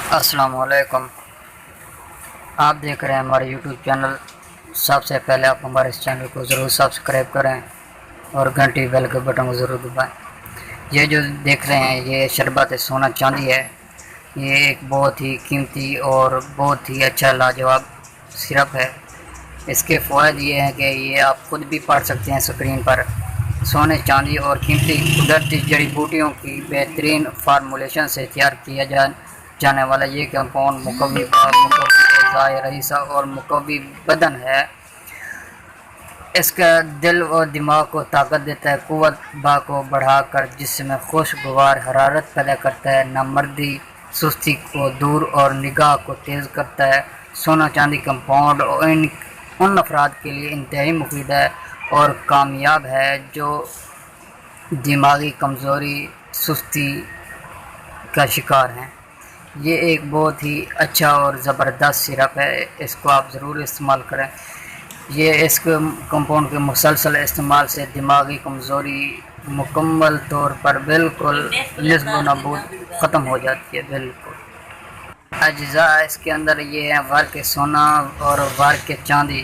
अस्सलामुअलैकुम। आप देख रहे हैं हमारे यूट्यूब चैनल। सबसे पहले आप हमारे इस चैनल को ज़रूर सब्सक्राइब करें और घंटी बेल के बटन को ज़रूर दबाएं। ये जो देख रहे हैं ये शरबत सोना चांदी है। ये एक बहुत ही कीमती और बहुत ही अच्छा लाजवाब सिरप है। इसके फ़वाद ये हैं कि ये आप खुद भी पढ़ सकते हैं स्क्रीन पर। सोने चांदी और कीमती कुदरती जड़ी बूटियों की बेहतरीन फार्मूलेशन से तैयार किया जाने वाला ये कंपाउंड मुकव्वी रईसा और मुकव्वी बदन है। इसका दिल और दिमाग को ताकत देता है, कुव्वत बा को बढ़ाकर जिस्म में खुशगवार हरारत पैदा करता है, नामर्दी सुस्ती को दूर और निगाह को तेज़ करता है। सोना चांदी कंपाउंड उन अफराद के लिए इंतहाई मुफीद है और कामयाब है जो दिमागी कमज़ोरी सुस्ती का शिकार हैं। ये एक बहुत ही अच्छा और ज़बरदस्त सिरप है, इसको आप ज़रूर इस्तेमाल करें। ये इस कंपाउंड के मुसलसल इस्तेमाल से दिमागी कमज़ोरी मुकम्मल तौर पर बिल्कुल निस्ब नबूद ख़त्म हो जाती है। बिल्कुल अज्जा इसके अंदर ये हैं वर्क सोना और वर्क चांदी,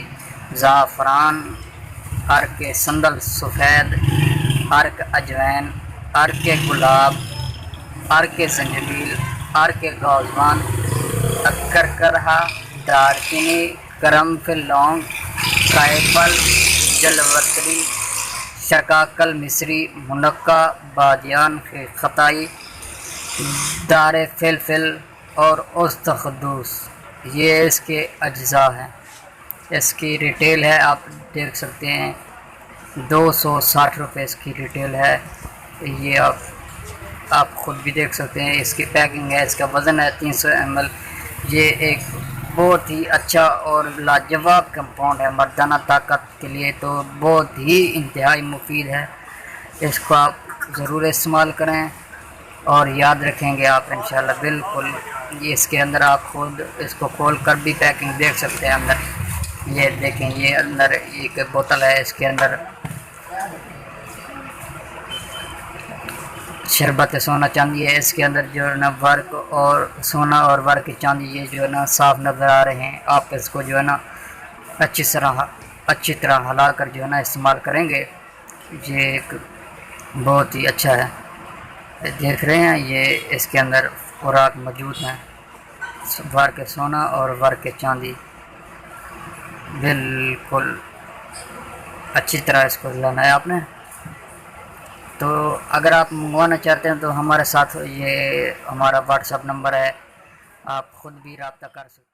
ज़ाफ़रान, अर्क संदल सफ़ेद, अर्क अजवैन, अर्क गुलाब, अर्क संजबील, अर्क गौज़वान, करकरहा, दारचीनी, करमफिल लौंग, कायफल, जलवतरी, शकाकल मिस्री, मुनक्का, बादियान खताई, दार फिलफिल और उस्तखदूस। ये इसके अज्जा हैं। इसकी रिटेल है, आप देख सकते हैं 260 रुपये इसकी रिटेल है। ये आप ख़ुद भी देख सकते हैं। इसकी पैकिंग है, इसका वज़न है 300 ml। ये एक बहुत ही अच्छा और लाजवाब कंपाउंड है, मर्दाना ताकत के लिए तो बहुत ही इंतहाई मुफीद है। इसको आप ज़रूर इस्तेमाल करें और याद रखेंगे आप इंशाल्लाह। बिल्कुल ये इसके अंदर आप खुद इसको खोल कर भी पैकिंग देख सकते हैं। अंदर ये देखें, ये अंदर एक बोतल है, इसके अंदर शरबत सोना चांदी है। इसके अंदर जो है ना वर्क और सोना और वर्क चांदी ये जो है ना साफ़ नज़र आ रहे हैं। आप इसको जो है ना अच्छी तरह हिला कर जो है ना इस्तेमाल करेंगे। ये एक बहुत ही अच्छा है। देख रहे हैं ये इसके अंदर खुराक मौजूद हैं, वर्क सोना और वर्क चांदी। बिल्कुल अच्छी तरह इसको हिलाना है आपने। तो अगर आप मंगवाना चाहते हैं तो हमारे साथ ये हमारा व्हाट्सएप नंबर है, आप ख़ुद भी रब्ता कर सकते हैं।